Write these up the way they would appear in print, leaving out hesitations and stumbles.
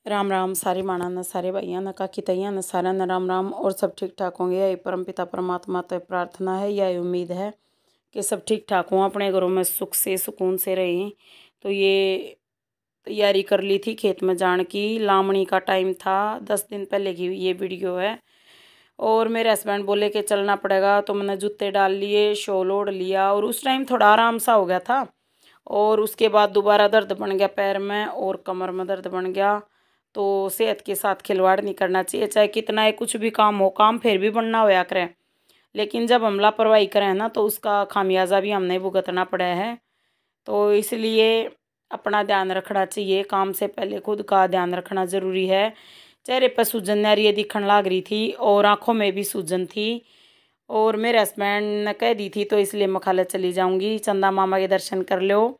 राम राम सारे माणा न सारे भाइयों न काकी तैया न सारा न राम राम। और सब ठीक ठाक होंगे। यही परम पिता परमात्मा तो प्रार्थना है, यही उम्मीद है कि सब ठीक ठाक हों, अपने घरों में सुख से सुकून से रहें। तो ये तैयारी कर ली थी खेत में जाने की, लामणी का टाइम था, 10 दिन पहले की ये वीडियो है। और मेरे हस्बैंड बोले कि चलना पड़ेगा, तो मैंने जूते डाल लिए, शॉल ओढ़ लिया। और उस टाइम थोड़ा आराम सा हो गया था, और उसके बाद दोबारा दर्द बन गया पैर में और कमर में दर्द बन गया। तो सेहत के साथ खिलवाड़ नहीं करना चाहिए, चाहे कितना ही कुछ भी काम हो, काम फिर भी बनना होया करे, लेकिन जब हम लापरवाही करें ना तो उसका खामियाजा भी हमने भुगतना पड़ा है। तो इसलिए अपना ध्यान रखना चाहिए, काम से पहले खुद का ध्यान रखना ज़रूरी है। चेहरे पर सूजन नारिये दिखने लग रही थी और आंखों में भी सूजन थी। और मेरे हस्बैंड ने कह दी थी तो इसलिए मैं खाले चली जाऊंगी, चंदा मामा के दर्शन कर लो।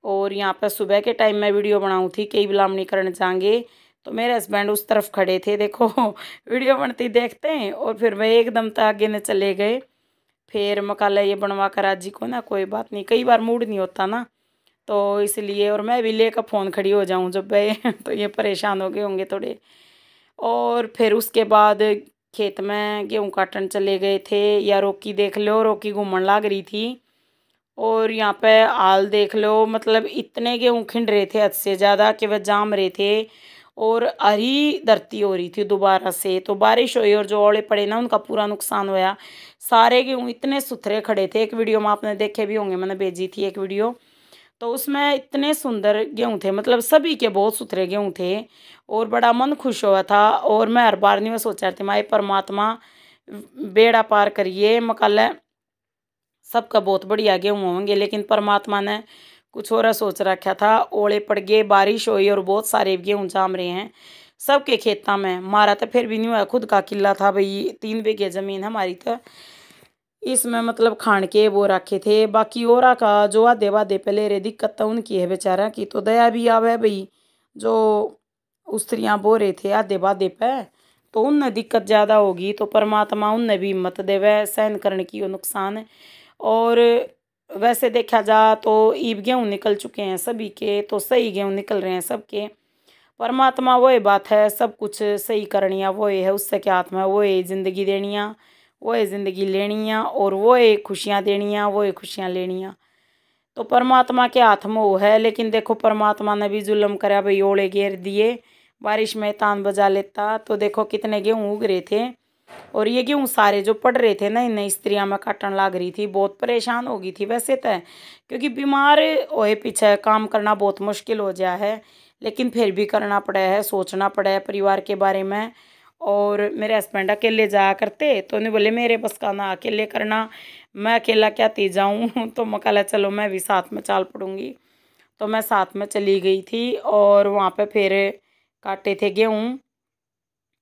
और यहाँ पर सुबह के टाइम में वीडियो बनाऊँ थी, कई बुलावनी करने जाएंगे, तो मेरे हस्बैंड उस तरफ खड़े थे, देखो वीडियो बनती देखते हैं। और फिर वह एकदम तक आगे न चले गए। फिर मकाला ये बनवा कर आज जी को ना, कोई बात नहीं, कई बार मूड नहीं होता ना, तो इसलिए। और मैं भी लेकर फ़ोन खड़ी हो जाऊँ जब भाई तो ये परेशान हो गए होंगे थोड़े। और फिर उसके बाद खेत में गेहूँ काटन चले गए थे। या रोकी देख लो, रोकी घूमने लग रही थी। और यहाँ पे हाल देख लो, मतलब इतने गेहूँ खिंड रहे थे हद से ज़्यादा कि वह जाम रहे थे। और हरी धरती हो रही थी दोबारा से, तो बारिश हुई और जो ओले पड़े ना उनका पूरा नुकसान होया। सारे गेहूँ इतने सुथरे खड़े थे, एक वीडियो में आपने देखे भी होंगे, मैंने भेजी थी एक वीडियो, तो उसमें इतने सुंदर गेहूँ थे, मतलब सभी के बहुत सुथरे गेहूँ थे। और बड़ा मन खुश हुआ था। और मैं हर बार नहीं मैं सोचा थी माए परमात्मा बेड़ा पार करिए, मकाल सबका बहुत बढ़िया गेहूँ होंगे, लेकिन परमात्मा ने कुछ और सोच रखा था। ओले पड़ गए, बारिश हुई और बहुत सारे गेहूँ जाम रहे हैं सबके खेतों में। मारा तो फिर भी नहीं हुआ, खुद का किला था भाई, 3 बीघे ज़मीन हमारी, तो इसमें मतलब खान के वो रखे थे। बाकी और का जो आधे वाधे पहले रे दिक्कत तो उनकी है बेचारा की, तो दया भी आवे भाई, जो स्त्रियाँ बो रहे थे आधे वाधे पे, तो उनने दिक्कत ज़्यादा होगी, तो परमात्मा उनने भी हिम्मत देवे सहन करने की वो नुकसान। और वैसे देखा जा तो ईब गेहूँ निकल चुके हैं सभी के, तो सही गेहूँ निकल रहे हैं सबके। परमात्मा वही बात है, सब कुछ सही करनिया वो है, उससे क्या हाथ में, वो है ज़िंदगी देनिया, वो है ज़िंदगी लेनिया, और वो है खुशियाँ देनिया, वो है खुशियाँ लेनिया। तो परमात्मा के हाथ में वो है। लेकिन देखो परमात्मा ने भी जुल्म करा भाई, ओले घेर दिए, बारिश में तान बजा लेता, तो देखो कितने गेहूँ उग रहे थे। और ये गेहूँ सारे जो पड़ रहे थे ना, इन स्त्रियाँ में काटन लग रही थी, बहुत परेशान हो गई थी वैसे तो, क्योंकि बीमार होए पीछे काम करना बहुत मुश्किल हो गया है, लेकिन फिर भी करना पड़ा है, सोचना पड़ा है परिवार के बारे में। और मेरे हस्बैंड अकेले जाया करते, तो उन्हें बोले मेरे बस का ना अकेले करना, मैं अकेला क्या ती जाऊँ तो मैं कहा चलो मैं भी साथ में चाल पड़ूँगी। तो मैं साथ में चली गई थी, और वहाँ पे फिर काटे थे गेहूँ।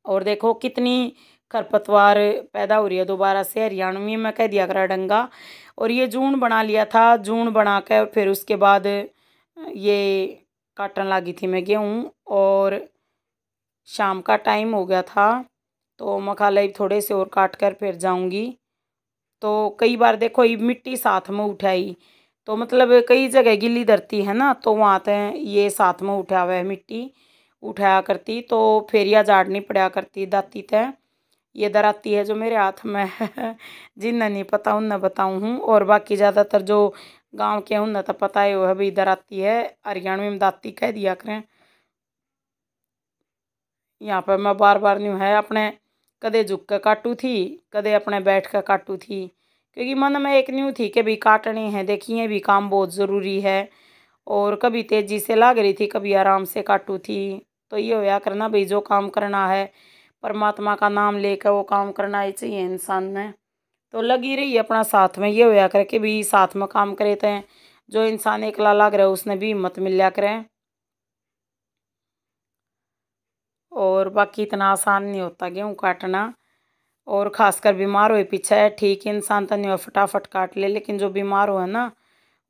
और देखो कितनी खरपतवार पैदा हो रही है दोबारा से, हरियाणवी में कह दिया करा डंगा। और ये जून बना लिया था, जून बना कर फिर उसके बाद ये काटने लगी थी मैं गेहूँ। और शाम का टाइम हो गया था, तो मखाला थोड़े से और काट कर फिर जाऊंगी। तो कई बार देखो ये मिट्टी साथ में उठाई, तो मतलब कई जगह गीली धरती है ना, तो वहाँ तक ये साथ में उठा हुआ है, मिट्टी उठाया करती, तो फेरिया झाड़नी पड़ा करती दाती तय। ये दराती है जो मेरे हाथ में है जिन्हें नहीं पता उन्हें बताऊँ हूँ, और बाकी ज़्यादातर जो गांव के हैं उन्हें तो पता ही है भाई, दराती है, हरियाणवी में दाती कह दिया करें। यहाँ पर मैं बार बार नहीं है अपने कदे झुक कर काटू थी, कदे अपने बैठ कर काटू थी, क्योंकि मन में एक न्यू थी कि भाई काटनी है, देखिए भी काम बहुत ज़रूरी है। और कभी तेज़ी से लाग रही थी, कभी आराम से काटू थी। तो ये होया करना भाई, जो काम करना है परमात्मा का नाम लेकर वो काम करना ही चाहिए इंसान ने। तो लगी रही अपना साथ में, ये होया करे कि भाई साथ में काम करे, तो जो इंसान एकला लाग रहा है उसने भी हिम्मत मिल लिया करें। और बाकी इतना आसान नहीं होता गेहूँ काटना, और ख़ासकर बीमार हुए पीछे ठीक इंसान तो नहीं हो फटाफट काट ले, लेकिन जो बीमार हो है ना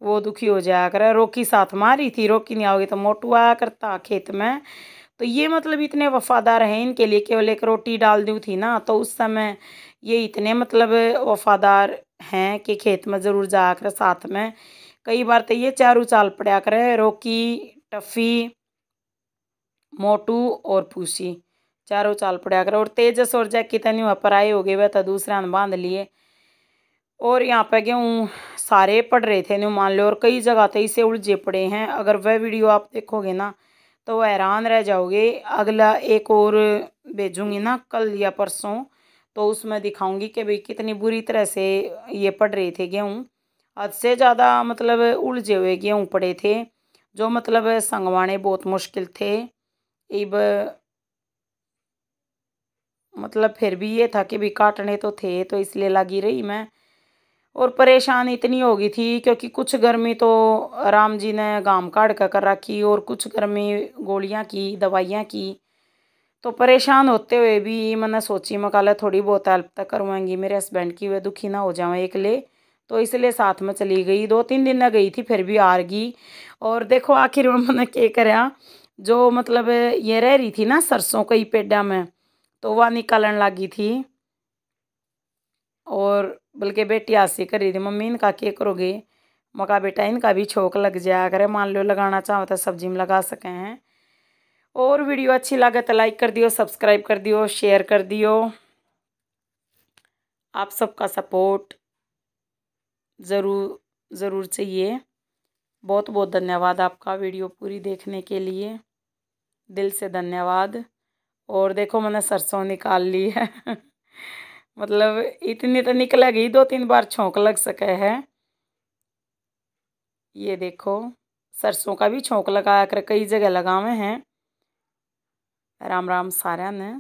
वो दुखी हो जाया करे। रोकी साथ मारी थी, रोकी नहीं आओगी तो मोटू आया करता खेत में। तो ये मतलब इतने वफादार हैं, इनके लिए केवल एक रोटी डाल दी थी ना, तो उस समय ये इतने मतलब वफादार हैं कि खेत में ज़रूर जाया कर साथ में। कई बार तो ये चारू चाल पड़ा करे, रोकी, टफ़ी मोटू और पूसी चारों चाल पड़ा कर। और तेजस और जैकी तनी वहाँ पर आए हो गए, वह तो दूसरा बांध लिए। और यहाँ पे गेहूँ सारे पड़ रहे थे न्यू मान लो, और कई जगह तो इसे उलझे पड़े हैं। अगर वह वीडियो आप देखोगे ना तो हैरान रह जाओगे। अगला एक और भेजूंगी ना कल या परसों, तो उसमें दिखाऊंगी कि भाई कितनी बुरी तरह से ये पड़ रहे थे गेहूँ। हद से ज़्यादा मतलब उलझे हुए गेहूँ पड़े थे, जो मतलब संगवाने बहुत मुश्किल थे। अब मतलब फिर भी ये था कि भी काटने तो थे, तो इसलिए लगी रही मैं। और परेशान इतनी हो गई थी क्योंकि कुछ गर्मी तो राम जी ने गाम काट कर रखी, और कुछ गर्मी गोलियां की दवाइयाँ की। तो परेशान होते हुए भी मैंने सोची मकाला थोड़ी बहुत हेल्प तक करवाएंगी मेरे हस्बैंड की, वे दुखी ना हो जाए एकले। तो इसलिए साथ में चली गई। 2-3 दिन न गई थी फिर भी हार गई। और देखो आखिर में मैंने क्या कराया, जो मतलब ये रह रही थी ना सरसों कई पेड़ा में, तो वह निकालने लगी थी। और बल्कि बेटी हास्य कर रही थी, मम्मी इनका क्या करोगे। मका बेटा इनका भी छोक लग जाया करे, मान लो लगाना चाहो तो सब्जी में लगा सके हैं। और वीडियो अच्छी लगे तो लाइक कर दियो, सब्सक्राइब कर दियो, शेयर कर दियो। आप सबका सपोर्ट ज़रूर ज़रूर चाहिए। बहुत बहुत धन्यवाद आपका वीडियो पूरी देखने के लिए, दिल से धन्यवाद। और देखो मैंने सरसों निकाल ली है मतलब इतनी तो निकलेगी, 2-3 बार छोंक लग सके है। ये देखो सरसों का भी छोंक लगाया कर कई जगह लगावे हैं। राम राम सारा ने।